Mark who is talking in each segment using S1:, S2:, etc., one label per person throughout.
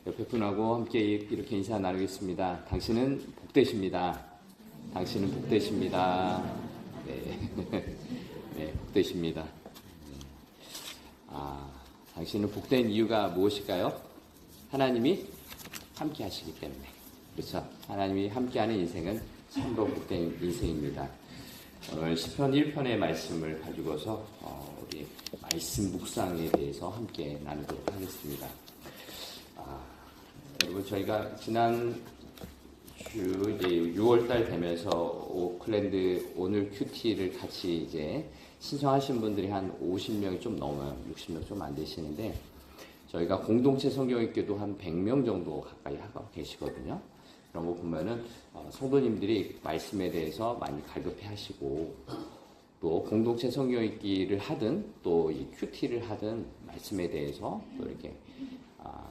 S1: 옆에 분하고 함께 이렇게 인사 나누겠습니다. 당신은 복되십니다. 당신은 복되십니다. 네, 네, 복되십니다. 당신은 복된 이유가 무엇일까요? 하나님이 함께 하시기 때문에. 그렇죠? 하나님이 함께하는 인생은 참으로 복된 인생입니다. 오늘 시편 1편의 말씀을 가지고서 우리 말씀 묵상에 대해서 함께 나누도록 하겠습니다. 여러분, 저희가 지난 주 이제 6월달 되면서 오클랜드 오늘 큐티를 같이 이제 신청하신 분들이 한 50명이 좀 넘어요. 60명 좀 안 되시는데, 저희가 공동체 성경읽기도 한 100명 정도 가까이 하고 계시거든요. 그런 거 보면은 성도님들이 말씀에 대해서 많이 갈급해 하시고, 또 공동체 성경읽기를 하든 또 이 큐티를 하든 말씀에 대해서 또 이렇게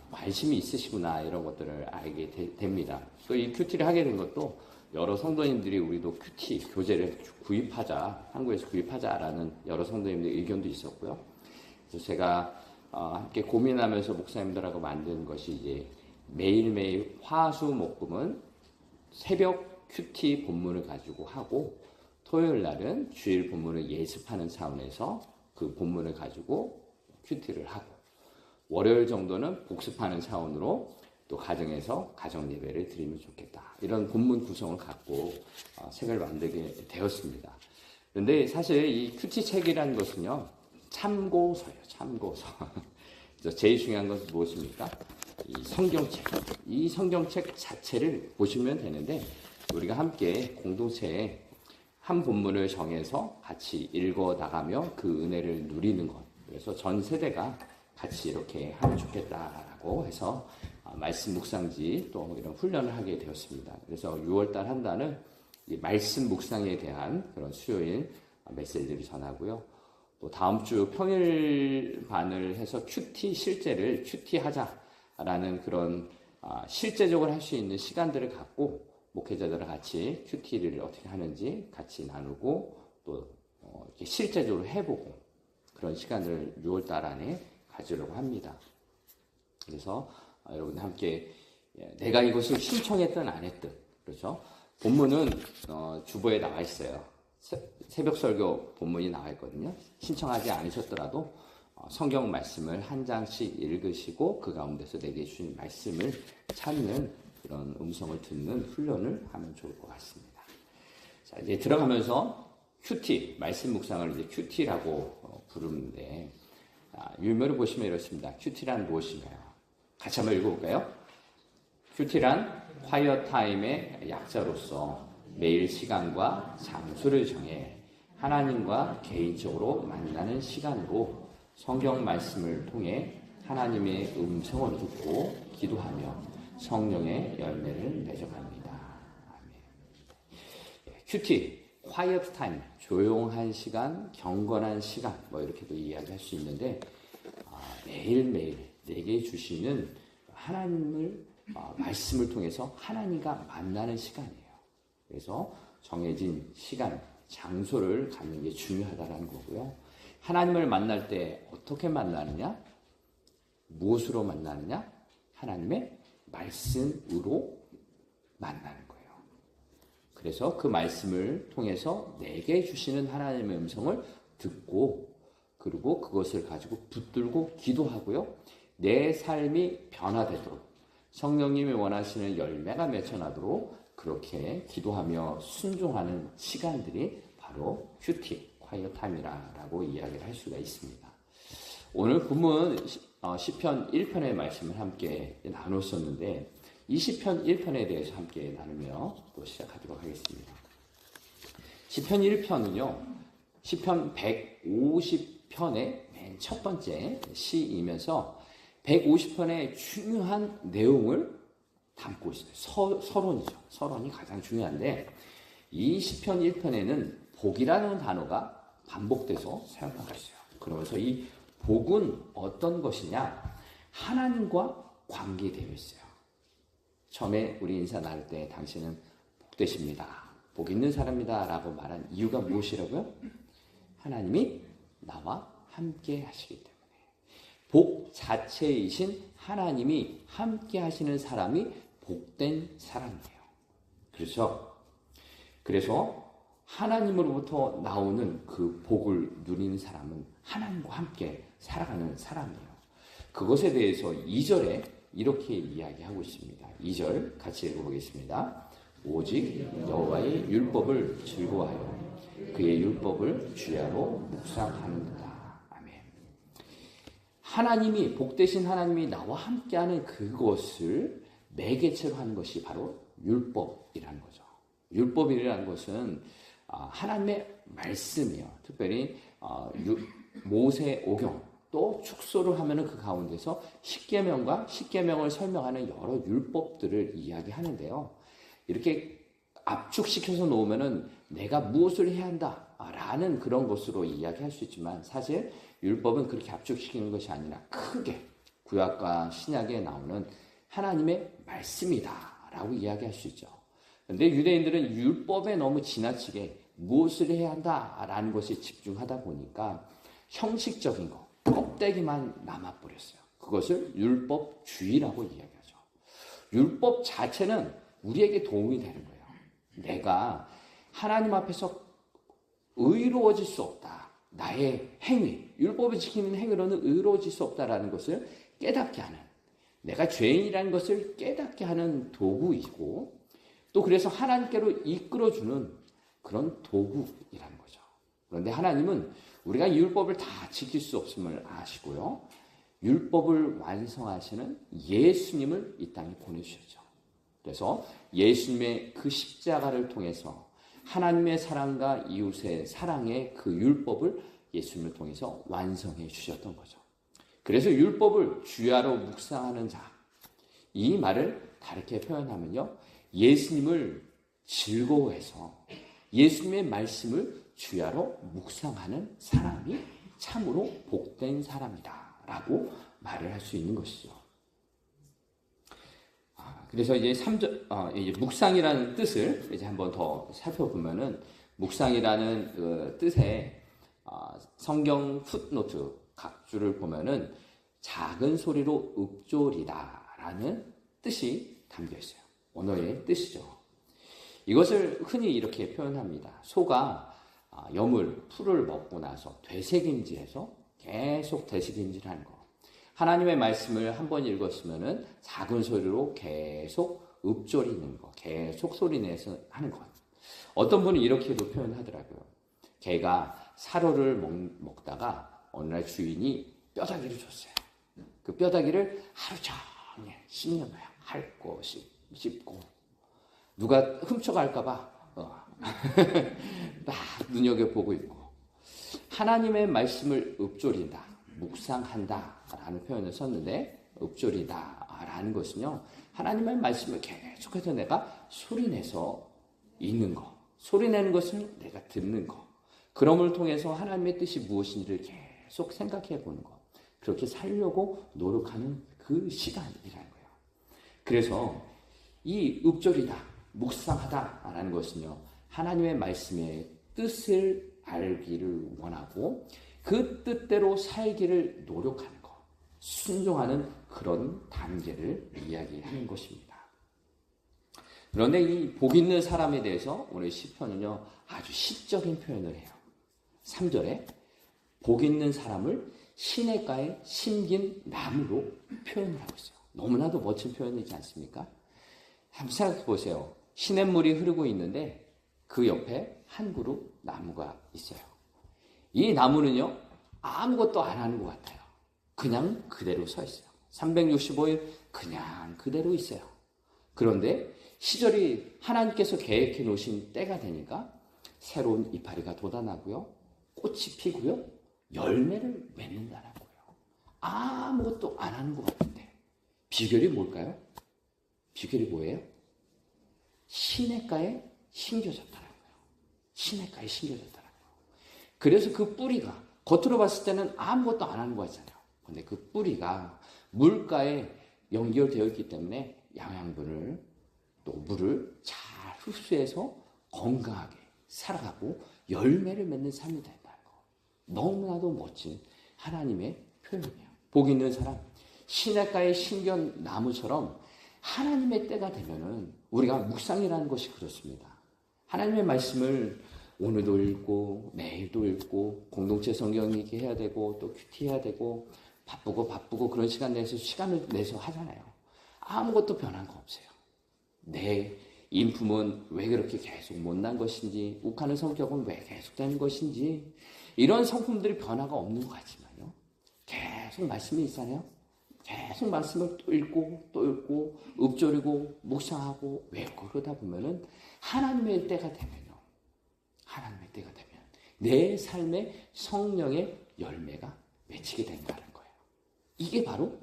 S1: 관심이 있으시구나, 이런 것들을 알게 됩니다. 또 이 큐티를 하게 된 것도 여러 성도님들이 우리도 큐티 교재를 구입하자, 한국에서 구입하자라는 여러 성도님들의 의견도 있었고요. 그래서 제가 함께 고민하면서 목사님들하고 만든 것이 이제 매일매일 화수목금은 새벽 큐티 본문을 가지고 하고, 토요일 날은 주일 본문을 예습하는 차원에서 그 본문을 가지고 큐티를 하고, 월요일 정도는 복습하는 차원으로 또 가정에서 가정 예배를 드리면 좋겠다, 이런 본문 구성을 갖고 책을 만들게 되었습니다. 그런데 사실 이 큐티 책이라는 것은요, 참고서예요. 참고서. 제일 중요한 것은 무엇입니까? 이 성경책. 이 성경책 자체를 보시면 되는데, 우리가 함께 공동체에 한 본문을 정해서 같이 읽어 나가며 그 은혜를 누리는 것. 그래서 전 세대가 같이 이렇게 하면 좋겠다라고 해서 말씀 묵상지 또 이런 훈련을 하게 되었습니다. 그래서 6월달 한 달은 이 말씀 묵상에 대한 그런 수요일 메시지를 전하고요. 또 다음 주 평일반을 해서 큐티 실제를 큐티하자라는 그런 실제적으로 할 수 있는 시간들을 갖고 목회자들과 같이 큐티를 어떻게 하는지 같이 나누고 또 실제적으로 해보고, 그런 시간을 6월달 안에 가지려고 합니다. 그래서 여러분 함께, 내가 이것을 신청했든 안 했든, 그렇죠? 본문은 주보에 나와 있어요. 새벽 설교 본문이 나와 있거든요. 신청하지 않으셨더라도 성경 말씀을 한 장씩 읽으시고 그 가운데서 내게 주신 말씀을 찾는 그런 음성을 듣는 훈련을 하면 좋을 것 같습니다. 자, 이제 들어가면서 큐티, 말씀 묵상을 이제 큐티라고 부르는데, 유명을 보시면 이렇습니다. 큐티란 무엇인가요? 같이 한번 읽어볼까요? 큐티란 콰이어 타임의 약자로서 매일 시간과 장소를 정해 하나님과 개인적으로 만나는 시간으로 성경 말씀을 통해 하나님의 음성을 듣고 기도하며 성령의 열매를 맺어갑니다. 아멘. 큐티, quiet time, 조용한 시간, 경건한 시간, 뭐 이렇게도 이야기할 수 있는데, 매일매일 내게 주시는 하나님을 말씀을 통해서 하나님과 만나는 시간이에요. 그래서 정해진 시간, 장소를 갖는 게 중요하다는 거고요. 하나님을 만날 때 어떻게 만나느냐? 무엇으로 만나느냐? 하나님의 말씀으로 만나는 거예요. 그래서 그 말씀을 통해서 내게 주시는 하나님의 음성을 듣고, 그리고 그것을 가지고 붙들고 기도하고요. 내 삶이 변화되도록, 성령님이 원하시는 열매가 맺혀나도록 그렇게 기도하며 순종하는 시간들이 바로 큐티, 콰이어 타임이라고 이야기를 할 수가 있습니다. 오늘 본문 시편 1편의 말씀을 함께 나눴었는데, 이 시편 1편에 대해서 함께 나누며 또 시작하도록 하겠습니다. 시편 1편은요, 시편 150편의 맨 첫 번째 시이면서 150편의 중요한 내용을 담고 있어요. 서론이죠. 서론이 가장 중요한데, 이 시편 1편에는 복이라는 단어가 반복돼서 사용하고 있어요. 그러면서 이 복은 어떤 것이냐? 하나님과 관계되어 있어요. 처음에 우리 인사 나눌 때 당신은 복되십니다, 복 있는 사람이다 라고 말한 이유가 무엇이라고요? 하나님이 나와 함께 하시기 때문에. 복 자체이신 하나님이 함께 하시는 사람이 복된 사람이에요. 그렇죠? 그래서 하나님으로부터 나오는 그 복을 누리는 사람은 하나님과 함께 살아가는 사람이에요. 그것에 대해서 2절에 이렇게 이야기하고 있습니다. 2절 같이 읽어보겠습니다. 오직 여호와의 율법을 즐거워하여 그의 율법을 주야로 묵상하는도다. 아멘. 하나님이 복되신 하나님이 나와 함께하는 그것을 매개체로 하는 것이 바로 율법이라는 거죠. 율법이라는 것은 하나님의 말씀이요. 특별히 모세오경 또 축소를 하면은 그 가운데서 십계명과 십계명을 설명하는 여러 율법들을 이야기하는데요. 이렇게 압축시켜서 놓으면은 내가 무엇을 해야 한다라는 그런 것으로 이야기할 수 있지만 사실 율법은 그렇게 압축시키는 것이 아니라 크게 구약과 신약에 나오는 하나님의 말씀이다라고 이야기할 수 있죠. 그런데 유대인들은 율법에 너무 지나치게 무엇을 해야 한다라는 것에 집중하다 보니까 형식적인 것, 껍데기만 남아버렸어요. 그것을 율법주의라고 이야기하죠. 율법 자체는 우리에게 도움이 되는 거예요. 내가 하나님 앞에서 의로워질 수 없다. 나의 행위, 율법을 지키는 행위로는 의로워질 수 없다라는 것을 깨닫게 하는, 내가 죄인이라는 것을 깨닫게 하는 도구이고, 또 그래서 하나님께로 이끌어주는 그런 도구이라는 거죠. 그런데 하나님은 우리가 율법을 다 지킬 수 없음을 아시고요. 율법을 완성하시는 예수님을 이 땅에 보내주셨죠. 그래서 예수님의 그 십자가를 통해서 하나님의 사랑과 이웃의 사랑의 그 율법을 예수님을 통해서 완성해 주셨던 거죠. 그래서 율법을 주야로 묵상하는 자, 이 말을 다르게 표현하면요, 예수님을 즐거워해서 예수님의 말씀을 주야로 묵상하는 사람이 참으로 복된 사람이다 라고 말을 할 수 있는 것이죠. 그래서 이제 3절, 이제 묵상이라는 뜻을 이제 한번 더 살펴보면은, 묵상이라는 그 뜻에 성경 풋노트 각주를 보면은 작은 소리로 읊조리다라는 뜻이 담겨 있어요. 언어의 뜻이죠. 이것을 흔히 이렇게 표현합니다. 소가 풀을 먹고 나서 되새김질해서 계속 되새김질을 하는 거. 하나님의 말씀을 한 번 읽었으면은 작은 소리로 계속 읊조리는 거, 계속 소리내서 하는 것. 어떤 분은 이렇게도 표현하더라고요. 개가 사료를 먹다가 어느 날 주인이 뼈다귀를 줬어요. 그 뼈다귀를 하루 종일 씹는 거야. 핥고 씹고. 누가 훔쳐갈까봐 막 눈여겨보고 있고. 하나님의 말씀을 읊조린다, 묵상한다 라는 표현을 썼는데, 읊조리다 라는 것은요, 하나님의 말씀을 계속해서 내가 소리내서 읽는 것, 소리내는 것은 내가 듣는 것, 그럼을 통해서 하나님의 뜻이 무엇인지를 계속 생각해 보는 것, 그렇게 살려고 노력하는 그 시간이라는 거예요. 그래서 이 읊조리다, 묵상하다 라는 것은요, 하나님의 말씀의 뜻을 알기를 원하고 그 뜻대로 살기를 노력하는 것, 순종하는 그런 단계를 이야기하는 것입니다. 그런데 이 복 있는 사람에 대해서 오늘 시편은요, 아주 시적인 표현을 해요. 3절에 복 있는 사람을 시냇가에 심긴 나무로 표현을 하고 있어요. 너무나도 멋진 표현이지 않습니까? 한번 생각해 보세요. 시냇물이 흐르고 있는데 그 옆에 한 그룹 나무가 있어요. 이 나무는요, 아무것도 안 하는 것 같아요. 그냥 그대로 서 있어요. 365일 그냥 그대로 있어요. 그런데 시절이 하나님께서 계획해 놓으신 때가 되니까 새로운 이파리가 돋아나고요, 꽃이 피고요, 열매를 맺는다는 거예요. 아무것도 안 하는 것 같은데 비결이 뭘까요? 비결이 뭐예요? 시냇가에 심겨졌다는 거예요. 시냇가에 심겨졌다는 거예요. 그래서 그 뿌리가 겉으로 봤을 때는 아무것도 안 하는 거 같잖아요. 근데 그 뿌리가 물가에 연결되어 있기 때문에 영양분을 또 물을 잘 흡수해서 건강하게 살아가고 열매를 맺는 삶이 된다는 거. 너무나도 멋진 하나님의 표현이에요. 복 있는 사람, 시냇가의 신견나무처럼 하나님의 때가 되면은 우리가 묵상이라는 것이 그렇습니다. 하나님의 말씀을 오늘도 읽고 내일도 읽고 공동체 성경 읽기 해야 되고 또 큐티 해야 되고 바쁘고 그런 시간을 내서 하잖아요. 아무것도 변한 거 없어요. 내 인품은 왜 그렇게 계속 못난 것인지, 욱하는 성격은 왜 계속되는 것인지, 이런 성품들이 변화가 없는 것 같지만요. 계속 말씀이 있잖아요. 계속 말씀을 또 읽고 읊조리고 묵상하고 외우고 그러다 보면은 하나님의 때가 되면 내 삶의 성령의 열매가 맺히게 된다는 거예요. 이게 바로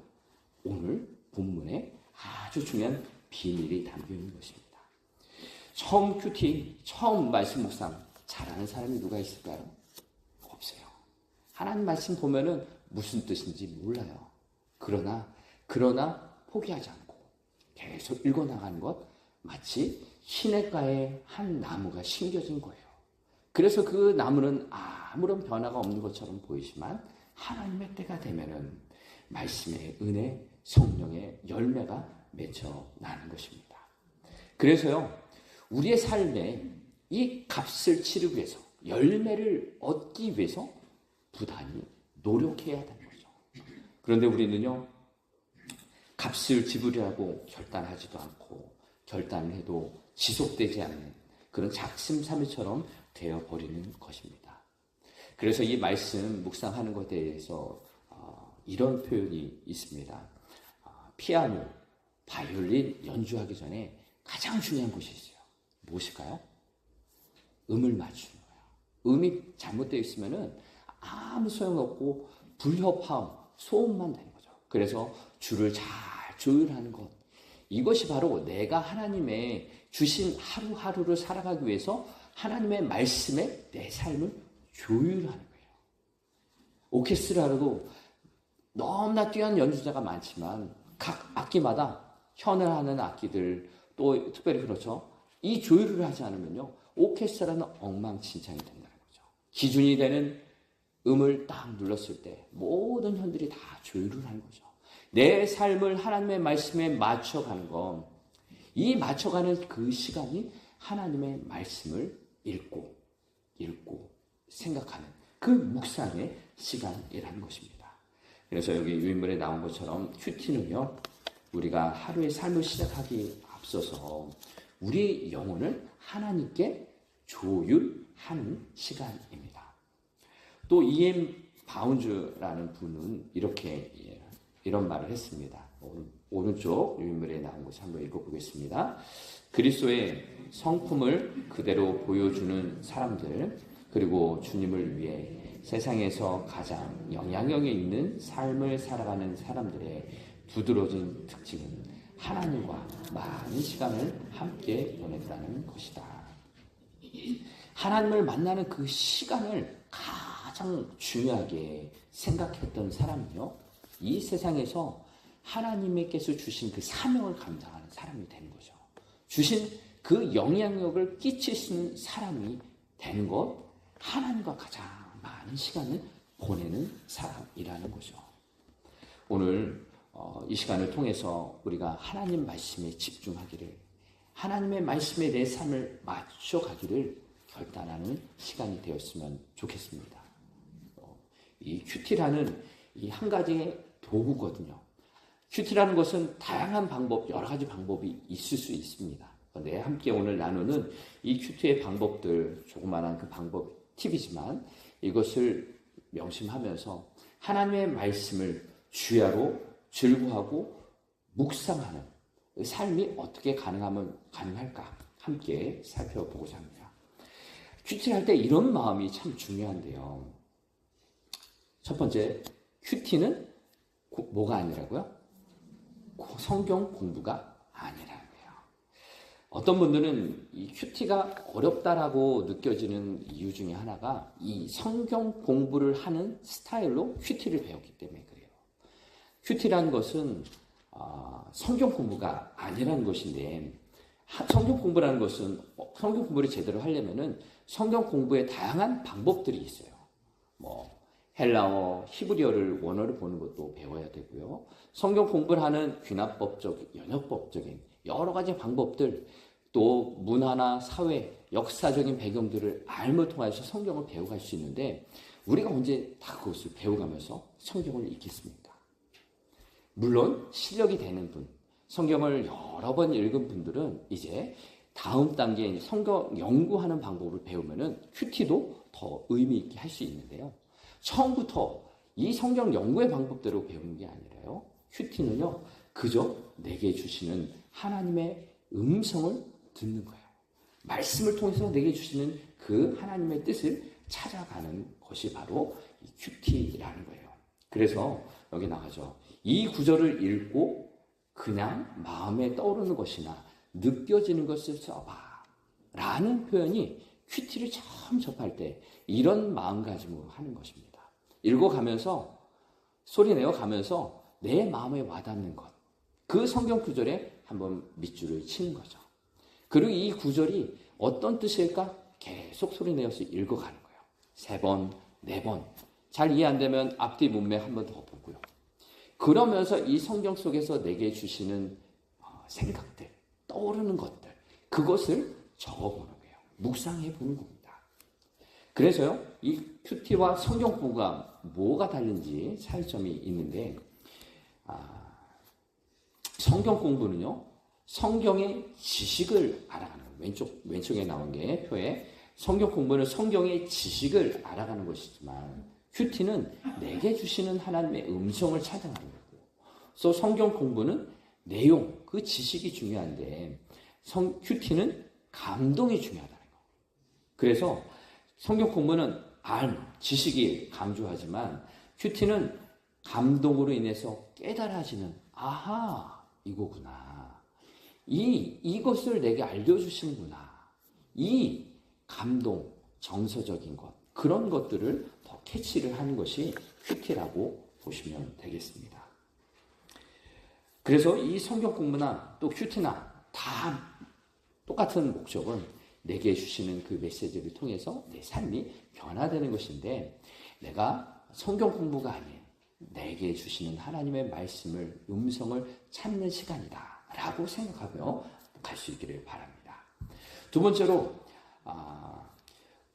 S1: 오늘 본문에 아주 중요한 비밀이 담겨 있는 것입니다. 처음 큐티, 처음 말씀 묵상 잘하는 사람이 누가 있을까요? 없어요. 하나님 말씀 보면은 무슨 뜻인지 몰라요. 그러나 포기하지 않고 계속 읽어나가는 것, 마치 시냇가에 한 나무가 심겨진 거예요. 그래서 그 나무는 아무런 변화가 없는 것처럼 보이지만 하나님의 때가 되면은 말씀의 은혜, 성령의 열매가 맺혀 나는 것입니다. 그래서요, 우리의 삶에 이 값을 치르기 위해서, 열매를 얻기 위해서 부단히 노력해야 되는 거죠. 그런데 우리는요, 값을 지불하고 결단하지도 않고 결단을 해도 지속되지 않는 그런 작심삼일처럼 되어버리는 것입니다. 그래서 이 말씀 묵상하는 것에 대해서 이런 표현이 있습니다. 피아노, 바이올린 연주하기 전에 가장 중요한 것이 있어요. 무엇일까요? 음을 맞추는 거예요. 음이 잘못되어 있으면은 아무 소용없고 불협화음, 소음만 되는 거죠. 그래서 줄을 잘 조율하는 것. 이것이 바로 내가 하나님의 주신 하루하루를 살아가기 위해서 하나님의 말씀에 내 삶을 조율하는 거예요. 오케스트라로도 너무나 뛰어난 연주자가 많지만 각 악기마다 현을 하는 악기들 또 특별히 그렇죠. 이 조율을 하지 않으면요. 오케스트라는 엉망진창이 된다는 거죠. 기준이 되는 음을 딱 눌렀을 때 모든 현들이 다 조율을 하는 거죠. 내 삶을 하나님의 말씀에 맞춰가는 것, 이 맞춰가는 그 시간이 하나님의 말씀을 읽고 생각하는 그 묵상의 시간이라는 것입니다. 그래서 여기 유인물에 나온 것처럼 큐티는요, 우리가 하루의 삶을 시작하기 앞서서 우리 영혼을 하나님께 조율하는 시간입니다. 또 E.M. 바운즈라는 분은 이런 말을 했습니다. 오른쪽 유인물에 나온 것을 한번 읽어보겠습니다. 그리스도의 성품을 그대로 보여주는 사람들, 그리고 주님을 위해 세상에서 가장 영향력이 있는 삶을 살아가는 사람들의 두드러진 특징은 하나님과 많은 시간을 함께 보냈다는 것이다. 하나님을 만나는 그 시간을 가장 중요하게 생각했던 사람은요, 이 세상에서 하나님께서 주신 그 사명을 감당하는 사람이 되는 거죠. 주신 그 영향력을 끼칠 수 있는 사람이 되는 것, 하나님과 가장 많은 시간을 보내는 사람이라는 거죠. 오늘 이 시간을 통해서 우리가 하나님 말씀에 집중하기를, 하나님의 말씀에 내 삶을 맞춰가기를 결단하는 시간이 되었으면 좋겠습니다. 이 큐티라는 이 한 가지의 도구거든요. 큐티라는 것은 다양한 방법, 여러 가지 방법이 있을 수 있습니다. 네, 함께 오늘 나누는 이 큐티의 방법들, 조그마한 그 방법, 팁이지만 이것을 명심하면서 하나님의 말씀을 주야로 즐거워하고 묵상하는 삶이 어떻게 가능할까 함께 살펴보고자 합니다. 큐티를 할 때 이런 마음이 참 중요한데요. 첫 번째, 큐티는 뭐가 아니라고요? 성경 공부가 아니라는 거예요. 어떤 분들은 이 큐티가 어렵다라고 느껴지는 이유 중에 하나가 이 성경 공부를 하는 스타일로 큐티를 배웠기 때문에 그래요. 큐티라는 것은 성경 공부가 아니라는 것인데, 성경 공부라는 것은 성경 공부를 제대로 하려면은 성경 공부에 다양한 방법들이 있어요. 헬라어, 히브리어를 원어를 보는 것도 배워야 되고요. 성경 공부를 하는 귀납법적, 연역법적인 여러 가지 방법들, 또 문화나 사회, 역사적인 배경들을 알을 통해서 성경을 배워갈 수 있는데 우리가 언제 다 그것을 배워가면서 성경을 읽겠습니까? 물론 실력이 되는 분, 성경을 여러 번 읽은 분들은 이제 다음 단계인 성경 연구하는 방법을 배우면은 큐티도 더 의미 있게 할 수 있는데요. 처음부터 이 성경 연구의 방법대로 배우는 게 아니라요. 큐티는요, 그저 내게 주시는 하나님의 음성을 듣는 거예요. 말씀을 통해서 내게 주시는 그 하나님의 뜻을 찾아가는 것이 바로 이 큐티라는 거예요. 그래서 여기 나가죠. 이 구절을 읽고 그냥 마음에 떠오르는 것이나 느껴지는 것을 써봐 라는 표현이 큐티를 처음 접할 때 이런 마음가짐으로 하는 것입니다. 읽어가면서 소리내어 가면서 내 마음에 와닿는 것, 그 성경 구절에 한번 밑줄을 치는 거죠. 그리고 이 구절이 어떤 뜻일까 계속 소리내어서 읽어가는 거예요. 3번, 4번. 잘 이해 안 되면 앞뒤 문맥 한번 더 보고요. 그러면서 이 성경 속에서 내게 주시는 생각들, 떠오르는 것들, 그것을 적어보는 거예요. 묵상해 보는 겁니다. 그래서요, 이 큐티와 성경 공부가 뭐가 다른지 차이점이 있는데, 성경 공부는요, 성경의 지식을 알아가는 거예요. 왼쪽에 나온 게 표에 성경 공부는 성경의 지식을 알아가는 것이지만 큐티는 내게 주시는 하나님의 음성을 찾아가는 거고, 그래서 성경 공부는 내용, 그 지식이 중요한데 큐티는 감동이 중요하다는 거예요. 그래서 성경 공부는 지식이 강조하지만 큐티는 감동으로 인해서 깨달아지는 아하, 이거구나. 이것을 내게 알려주시는구나. 이 감동, 정서적인 것, 그런 것들을 더 캐치를 하는 것이 큐티라고 보시면 되겠습니다. 그래서 이 성경 공부나 또 큐티나 다 똑같은 목적은 내게 주시는 그 메시지를 통해서 내 삶이 변화되는 것인데, 내가 성경 공부가 아닌 내게 주시는 하나님의 말씀을, 음성을 찾는 시간이다 라고 생각하며 갈 수 있기를 바랍니다. 두 번째로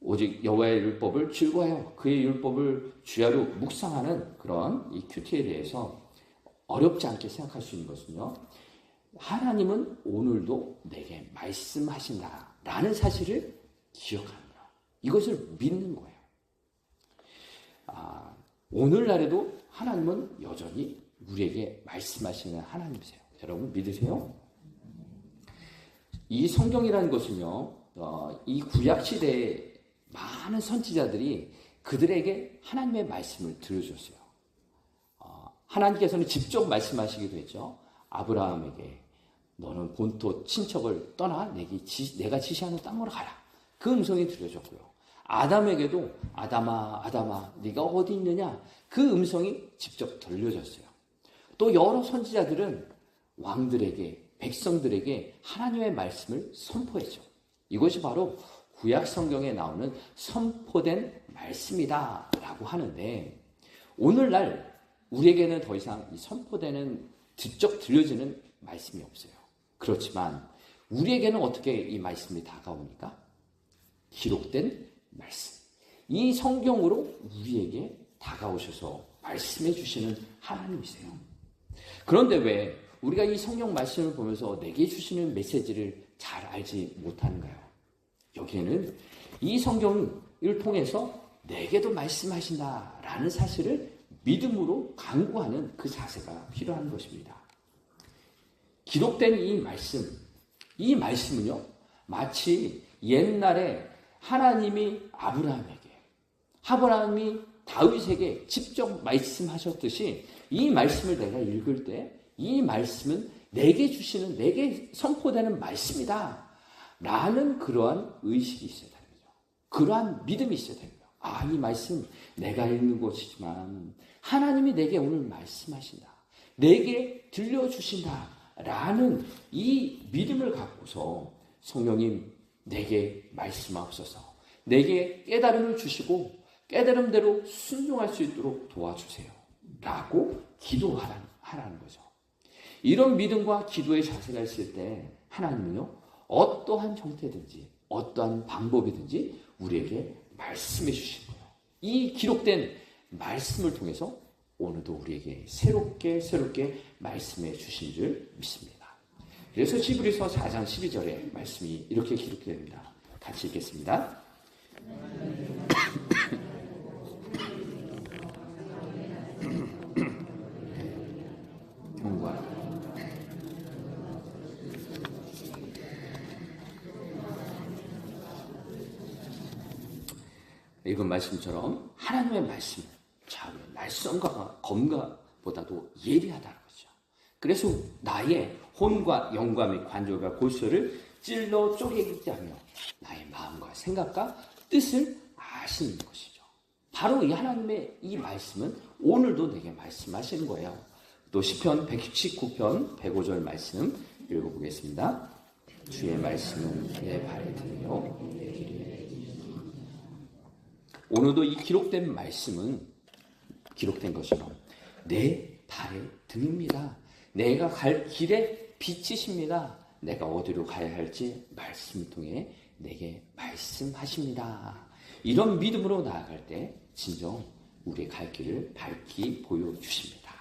S1: 오직 여호와의 율법을 즐거워하여 그의 율법을 주야로 묵상하는 그런 이 큐티에 대해서 어렵지 않게 생각할 수 있는 것은요, 하나님은 오늘도 내게 말씀하신다라는 사실을 기억하는 거예요. 이것을 믿는 거예요. 오늘날에도 하나님은 여전히 우리에게 말씀하시는 하나님이세요. 여러분 믿으세요? 이 성경이라는 것은요, 이 구약 시대에 많은 선지자들이 그들에게 하나님의 말씀을 들려줬어요. 하나님께서는 직접 말씀하시기도 했죠. 아브라함에게 너는 본토 친척을 떠나 내가 지시하는 땅으로 가라. 그 음성이 들려졌고요. 아담에게도 아담아 네가 어디 있느냐, 그 음성이 직접 들려졌어요. 또 여러 선지자들은 왕들에게, 백성들에게 하나님의 말씀을 선포했죠. 이것이 바로 구약 성경에 나오는 선포된 말씀이다 라고 하는데, 오늘날 우리에게는 더 이상 이 선포되는 직접 들려지는 말씀이 없어요. 그렇지만 우리에게는 어떻게 이 말씀이 다가옵니까? 기록된 말씀. 이 성경으로 우리에게 다가오셔서 말씀해 주시는 하나님이세요. 그런데 왜 우리가 이 성경 말씀을 보면서 내게 주시는 메시지를 잘 알지 못하는가요? 여기에는 이 성경을 통해서 내게도 말씀하신다라는 사실을 믿음으로 간구하는 그 자세가 필요한 것입니다. 기록된 이 말씀은요, 마치 옛날에 하나님이 아브라함이 다윗에게 직접 말씀하셨듯이 이 말씀을 내가 읽을 때 이 말씀은 내게 주시는, 내게 선포되는 말씀이다 라는 그러한 의식이 있어야 되는 거죠. 그러한 믿음이 있어야 되는 거예요. 이 말씀 내가 읽는 것이지만 하나님이 내게 오늘 말씀하신다, 내게 들려주신다 라는 이 믿음을 갖고서 성령님 내게 말씀하옵소서, 내게 깨달음을 주시고 깨달음대로 순종할 수 있도록 도와주세요. 라고 기도하라는 거죠. 이런 믿음과 기도의 자세가 있을 때 하나님은요, 어떠한 형태든지 어떠한 방법이든지 우리에게 말씀해 주시는 거예요. 이 기록된 말씀을 통해서 오늘도 우리에게 새롭게 말씀해 주신 줄 믿습니다. 그래서 히브리서 4장 12절에 말씀이 이렇게 기록됩니다. 같이 읽겠습니다. 읽은 말씀처럼 하나님의 말씀, 자, 말씀과 검과보다도 예리하다는 거죠. 그래서 나의 혼과 영과 및 관절과 골수를 찔러 쪼개지 하며 나의 마음과 생각과 뜻을 아시는 것이죠. 바로 이 하나님의 이 말씀은 오늘도 내게 말씀하시는 거예요. 또 시편 119편 105절 말씀 읽어보겠습니다. 주의 말씀은 내 발에 등이요 내 길에. 오늘도 이 기록된 말씀은 기록된 것처럼 내 발의 등입니다. 내가 갈 길의 빛이십니다. 내가 어디로 가야 할지 말씀을 통해 내게 말씀하십니다. 이런 믿음으로 나아갈 때 진정 우리의 갈 길을 밝히 보여주십니다.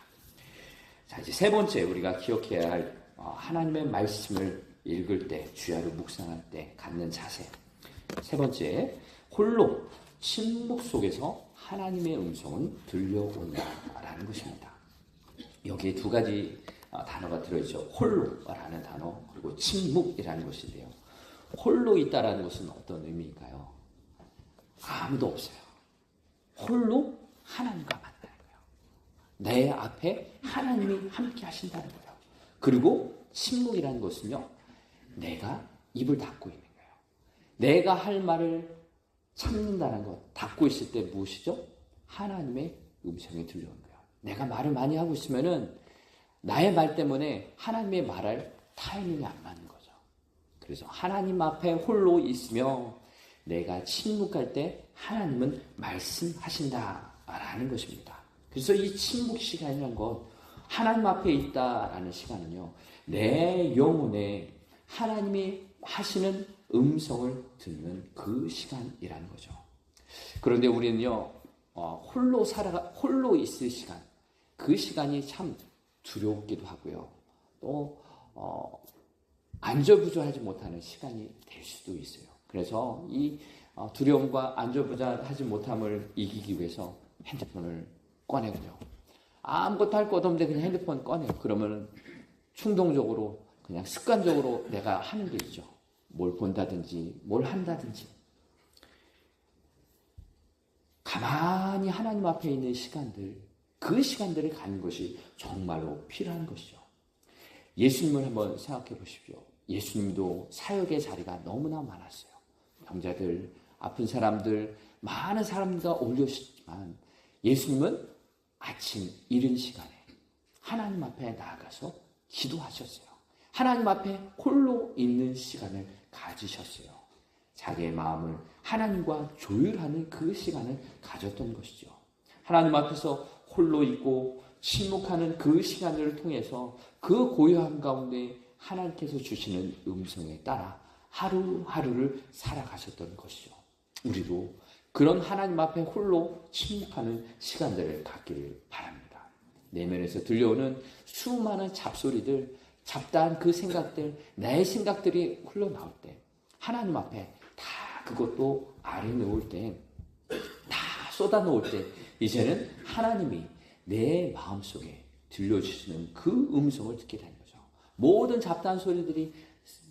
S1: 자, 이제 세 번째 우리가 기억해야 할 하나님의 말씀을 읽을 때, 주야로 묵상할 때 갖는 자세. 세 번째, 홀로 침묵 속에서 하나님의 음성은 들려온다라는 것입니다. 여기에 두 가지 단어가 들어있죠. 홀로라는 단어, 그리고 침묵이라는 것인데요. 홀로 있다라는 것은 어떤 의미일까요? 아무도 없어요. 홀로 하나님과 만나는 거예요. 내 앞에 하나님이 함께 하신다는 거예요. 그리고 침묵이라는 것은요, 내가 입을 닫고 있는 거예요. 내가 할 말을 참는다는 것, 닫고 있을 때 무엇이죠? 하나님의 음성이 들려오는 거예요. 내가 말을 많이 하고 있으면은 나의 말 때문에 하나님의 말할 타이밍이 안 맞는 거죠. 그래서 하나님 앞에 홀로 있으며 내가 침묵할 때 하나님은 말씀하신다라는 것입니다. 그래서 이 침묵 시간이라는 것, 하나님 앞에 있다라는 시간은요, 내 영혼에 하나님이 하시는 음성을 듣는 그 시간이라는 거죠. 그런데 우리는요, 홀로 있을 시간, 그 시간이 참 두렵기도 하고요. 또 안절부절하지 못하는 시간이 될 수도 있어요. 그래서 이 두려움과 안절부절하지 못함을 이기기 위해서 핸드폰을 꺼내고요. 아무것도 할 것 없는데 그냥 핸드폰 꺼내요. 그러면 충동적으로 그냥 습관적으로 내가 하는 게 있죠. 뭘 본다든지 뭘 한다든지. 가만히 하나님 앞에 있는 시간들, 그 시간들을 갖는 것이 정말로 필요한 것이죠. 예수님을 한번 생각해 보십시오. 예수님도 사역의 자리가 너무나 많았어요. 병자들, 아픈 사람들, 많은 사람들과 어울리셨지만 예수님은 아침 이른 시간에 하나님 앞에 나아가서 기도하셨어요. 하나님 앞에 홀로 있는 시간을 가지셨어요. 자기의 마음을 하나님과 조율하는 그 시간을 가졌던 것이죠. 하나님 앞에서 홀로 있고 침묵하는 그 시간을 통해서 그 고요함 가운데 하나님께서 주시는 음성에 따라 하루하루를 살아가셨던 것이죠. 우리도 그런 하나님 앞에 홀로 침묵하는 시간들을 갖기를 바랍니다. 내면에서 들려오는 수많은 잡소리들, 잡다한 그 생각들, 내 생각들이 흘러나올 때, 하나님 앞에 다 그것도 아려놓을 때, 다 쏟아놓을 때, 이제는 하나님이 내 마음속에 들려주시는 그 음성을 듣게 되는 거죠. 모든 잡다한 소리들이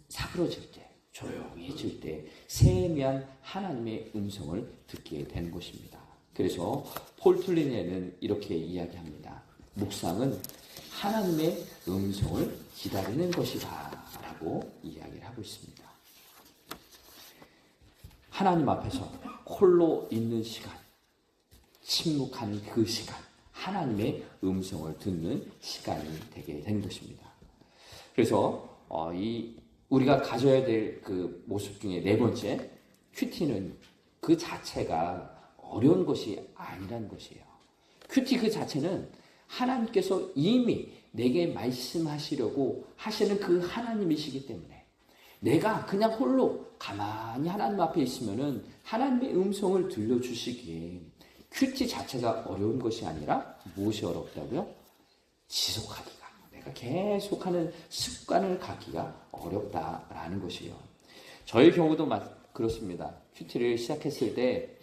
S1: 사그러질 때, 조용해질 때 세미한 하나님의 음성을 듣게 되는 것입니다. 그래서 폴 툴린에는 이렇게 이야기합니다. 묵상은 하나님의 음성을 기다리는 것이다 라고 이야기를 하고 있습니다. 하나님 앞에서 홀로 있는 시간, 침묵한 그 시간, 하나님의 음성을 듣는 시간이 되게 되는 것입니다. 그래서 우리가 가져야 될 그 모습 중에 네 번째, 큐티는 그 자체가 어려운 것이 아니라는 것이에요. 큐티 그 자체는 하나님께서 이미 내게 말씀하시려고 하시는 그 하나님이시기 때문에 내가 그냥 홀로 가만히 하나님 앞에 있으면은 하나님의 음성을 들려주시기에 큐티 자체가 어려운 것이 아니라 무엇이 어렵다고요? 지속하기가. 내가 계속하는 습관을 갖기가 어렵다라는 것이에요. 저의 경우도 그렇습니다. 큐티를 시작했을 때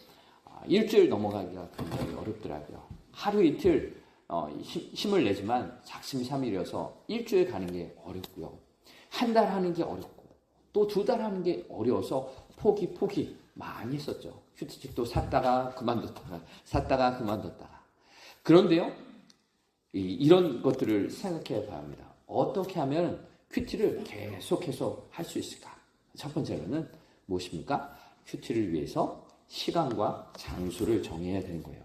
S1: 일주일 넘어가기가 굉장히 어렵더라고요. 하루 이틀 힘을 내지만 작심이 3일이어서 일주일 가는 게 어렵고요. 한 달 하는 게 어렵고 또 2달 하는 게 어려워서 포기 많이 했었죠. 큐티책도 샀다가 그만뒀다가. 그런데요, 이런 것들을 생각해 봐야 합니다. 어떻게 하면 큐티를 계속해서 할 수 있을까? 첫 번째로는 무엇입니까? 큐티를 위해서 시간과 장소를 정해야 되는 거예요.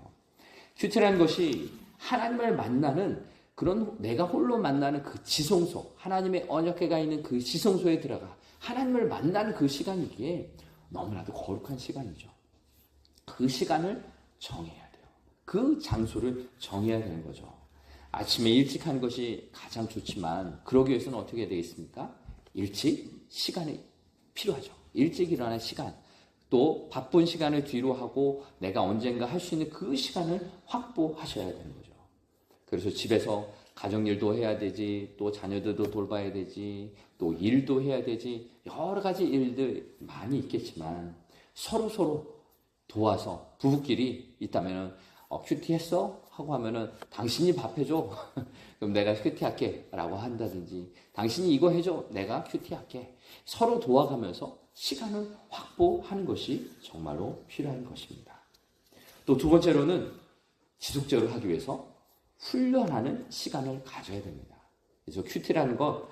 S1: 큐티라는 것이 하나님을 만나는 그런 내가 홀로 만나는 그 지성소, 하나님의 언약궤가 있는 그 지성소에 들어가 하나님을 만나는 그 시간이기에 너무나도 거룩한 시간이죠. 그 시간을 정해야 돼요. 그 장소를 정해야 되는 거죠. 아침에 일찍 하는 것이 가장 좋지만 그러기 위해서는 어떻게 해야 되겠습니까? 일찍 시간이 필요하죠. 일찍 일어나는 시간, 또 바쁜 시간을 뒤로 하고 내가 언젠가 할 수 있는 그 시간을 확보하셔야 되는 거죠. 그래서 집에서 가정일도 해야 되지, 또 자녀들도 돌봐야 되지, 또 일도 해야 되지, 여러 가지 일들 많이 있겠지만 서로 도와서 부부끼리 있다면은 큐티 했어? 하고 하면은 당신이 밥 해줘. 그럼 내가 큐티 할게. 라고 한다든지 당신이 이거 해줘. 내가 큐티 할게. 서로 도와가면서 시간을 확보하는 것이 정말로 필요한 것입니다. 또 두 번째로는 지속적으로 하기 위해서 훈련하는 시간을 가져야 됩니다. 그래서 큐티라는 것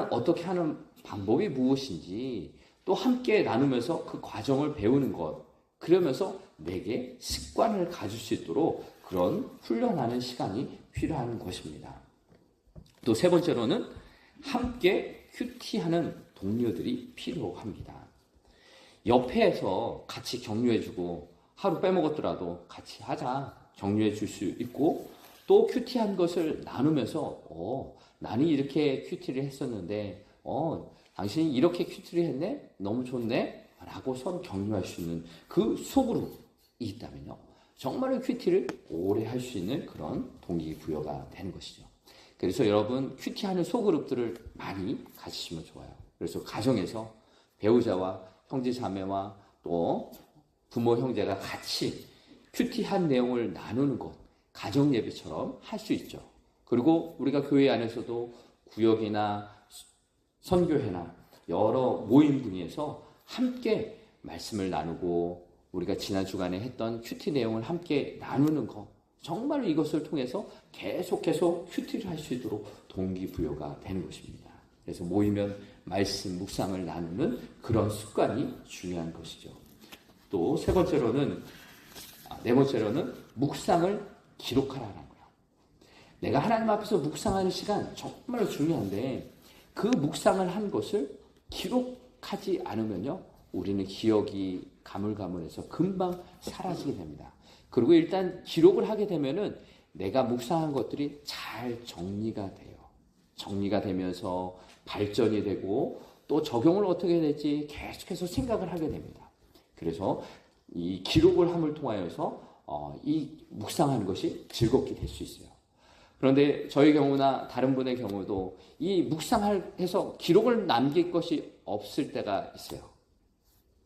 S1: 어떻게 하는 방법이 무엇인지 또 함께 나누면서 그 과정을 배우는 것, 그러면서 내게 습관을 가질 수 있도록 그런 훈련하는 시간이 필요한 것입니다. 또 세 번째로는 함께 큐티하는 동료들이 필요합니다. 옆에서 같이 격려해주고 하루 빼먹었더라도 같이 하자 격려해 줄 수 있고 또 큐티한 것을 나누면서 나는 이렇게 큐티를 했었는데 당신이 이렇게 큐티를 했네? 너무 좋네? 라고 서로 격려할 수 있는 그 소그룹이 있다면요. 정말로 큐티를 오래 할 수 있는 그런 동기부여가 되는 것이죠. 그래서 여러분 큐티하는 소그룹들을 많이 가지시면 좋아요. 그래서 가정에서 배우자와 형제 자매와 또 부모 형제가 같이 큐티한 내용을 나누는 것, 가정 예배처럼 할 수 있죠. 그리고 우리가 교회 안에서도 구역이나 선교회나 여러 모임 분위에서 함께 말씀을 나누고 우리가 지난 주간에 했던 큐티 내용을 함께 나누는 것, 정말 이것을 통해서 계속해서 큐티를 할 수 있도록 동기부여가 되는 것입니다. 그래서 모이면 말씀, 묵상을 나누는 그런 습관이 중요한 것이죠. 또 네 번째로는 묵상을 기록하라는 거예요. 내가 하나님 앞에서 묵상하는 시간 정말 중요한데 그 묵상을 한 것을 기록하지 않으면요, 우리는 기억이 가물가물해서 금방 사라지게 됩니다. 그리고 일단 기록을 하게 되면은 내가 묵상한 것들이 잘 정리가 돼요. 정리가 되면서 발전이 되고 또 적용을 어떻게 해야 될지 계속해서 생각을 하게 됩니다. 그래서 이 기록을 함을 통하여서 이 묵상하는 것이 즐겁게 될 수 있어요. 그런데 저의 경우나 다른 분의 경우도 이 묵상해서 기록을 남길 것이 없을 때가 있어요.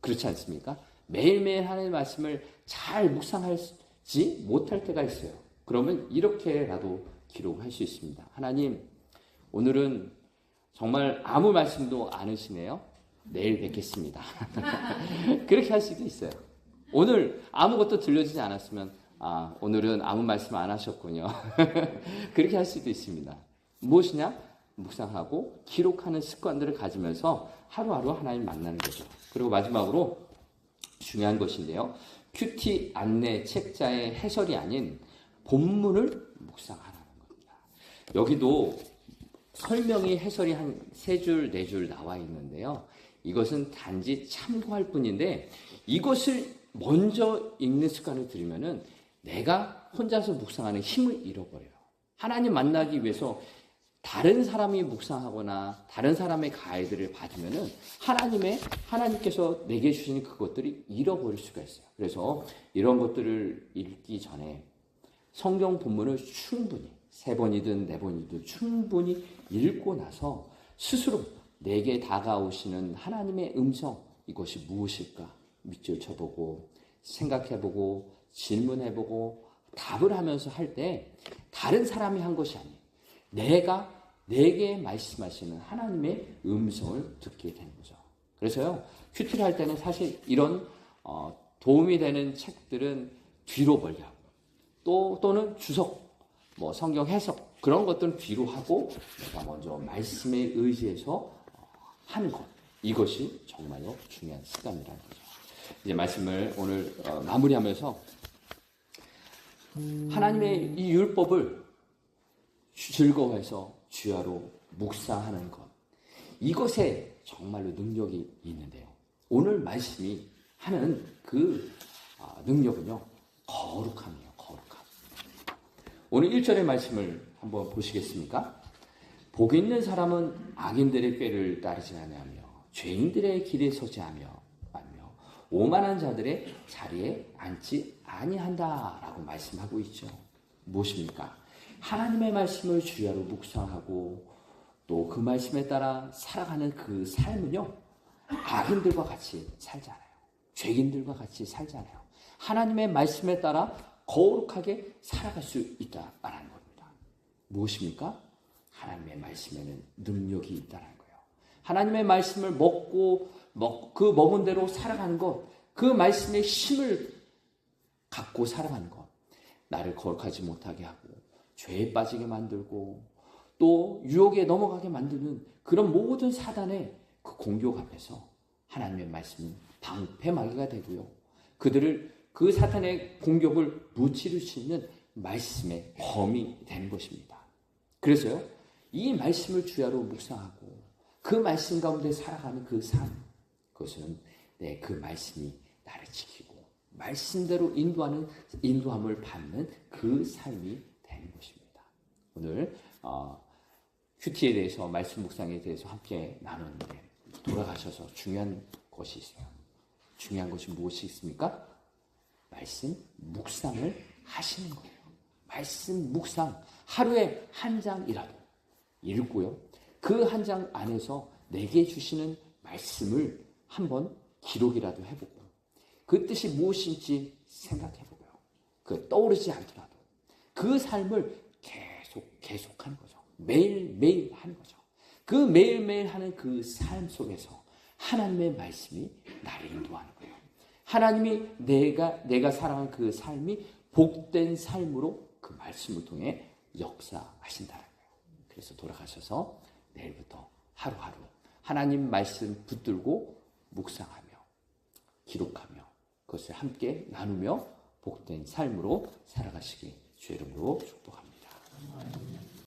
S1: 그렇지 않습니까? 매일매일 하나님의 말씀을 잘 묵상하지 못할 때가 있어요. 그러면 이렇게라도 기록을 할 수 있습니다. 하나님, 오늘은 정말 아무 말씀도 안 하시네요. 내일 뵙겠습니다. 그렇게 할 수도 있어요. 오늘 아무것도 들려지지 않았으면 오늘은 아무 말씀 안 하셨군요. 그렇게 할 수도 있습니다. 무엇이냐? 묵상하고 기록하는 습관들을 가지면서 하루하루 하나님 만나는 거죠. 그리고 마지막으로 중요한 것인데요. 큐티 안내 책자의 해설이 아닌 본문을 묵상하라는 겁니다. 여기도 설명이 해설이 한 3줄, 4줄 나와 있는데요. 이것은 단지 참고할 뿐인데 이것을 먼저 읽는 습관을 들이면은 내가 혼자서 묵상하는 힘을 잃어버려요. 하나님 만나기 위해서 다른 사람이 묵상하거나 다른 사람의 가이드를 받으면은 하나님께서 내게 주시는 그것들이 잃어버릴 수가 있어요. 그래서 이런 것들을 읽기 전에 성경 본문을 충분히 3번이든 4번이든 충분히 읽고 나서 스스로 내게 다가오시는 하나님의 음성, 이것이 무엇일까 밑줄 쳐보고 생각해보고 질문해보고 답을 하면서 할 때 다른 사람이 한 것이 아니에요. 내게 말씀하시는 하나님의 음성을 듣게 되는 거죠. 그래서요, 큐티를 할 때는 사실 이런 도움이 되는 책들은 뒤로 벌려하고 또는 주석, 성경 해석 그런 것들은 뒤로 하고 내가 먼저 말씀에 의지해서 하는 것, 이것이 정말로 중요한 습관이라는 거죠. 이제 말씀을 오늘 마무리하면서 하나님의 이 율법을 즐거워해서 주야로 묵상하는 것, 이것에 정말로 능력이 있는데요. 오늘 말씀이 하는 그 능력은요, 거룩함이에요. 거룩함. 오늘 1절의 말씀을 한번 보시겠습니까? 복 있는 사람은 악인들의 꾀를 따르지 아니하며 죄인들의 길에 서지 않으며 오만한 자들의 자리에 앉지 아니한다라고 말씀하고 있죠. 무엇입니까? 하나님의 말씀을 주야로 묵상하고 또 그 말씀에 따라 살아가는 그 삶은요, 악인들과 같이 살지 않아요. 죄인들과 같이 살지 않아요. 하나님의 말씀에 따라 거룩하게 살아갈 수 있다라는 겁니다. 무엇입니까? 하나님의 말씀에는 능력이 있다는 거예요. 하나님의 말씀을 그 먹은 대로 살아가는 것, 그 말씀의 힘을 갖고 살아가는 것, 나를 거룩하지 못하게 하고 죄에 빠지게 만들고 또 유혹에 넘어가게 만드는 그런 모든 사단의 그 공격 앞에서 하나님의 말씀은 방패막이가 되고요, 그 사탄의 공격을 무찌를 수 있는 말씀의 검이 되는 것입니다. 그래서요, 이 말씀을 주야로 묵상하고 그 말씀 가운데 살아가는 그 삶, 그것은 그 말씀이 나를 지키고 말씀대로 인도함을 받는 그 삶이 되는 것입니다. 오늘 큐티에 대해서, 말씀 묵상에 대해서 함께 나눴는데 돌아가셔서 중요한 것이 있어요. 중요한 것이 무엇이 있습니까? 말씀 묵상을 하시는 거예요. 말씀 묵상, 하루에 한 장이라도 읽고요, 그 한 장 안에서 내게 주시는 말씀을 한번 기록이라도 해보고 그 뜻이 무엇인지 생각해보고요, 떠오르지 않더라도 그 삶을 계속하는 거죠. 매일매일 하는 거죠. 그 매일매일 하는 그 삶 속에서 하나님의 말씀이 나를 인도하는 거예요. 하나님이 내가 살아가는 그 삶이 복된 삶으로 그 말씀을 통해 역사하신다는 거예요. 그래서 돌아가셔서 내일부터 하루하루 하나님 말씀 붙들고 묵상하며 기록하며 그것을 함께 나누며 복된 삶으로 살아가시기 주의 이름으로 축복합니다.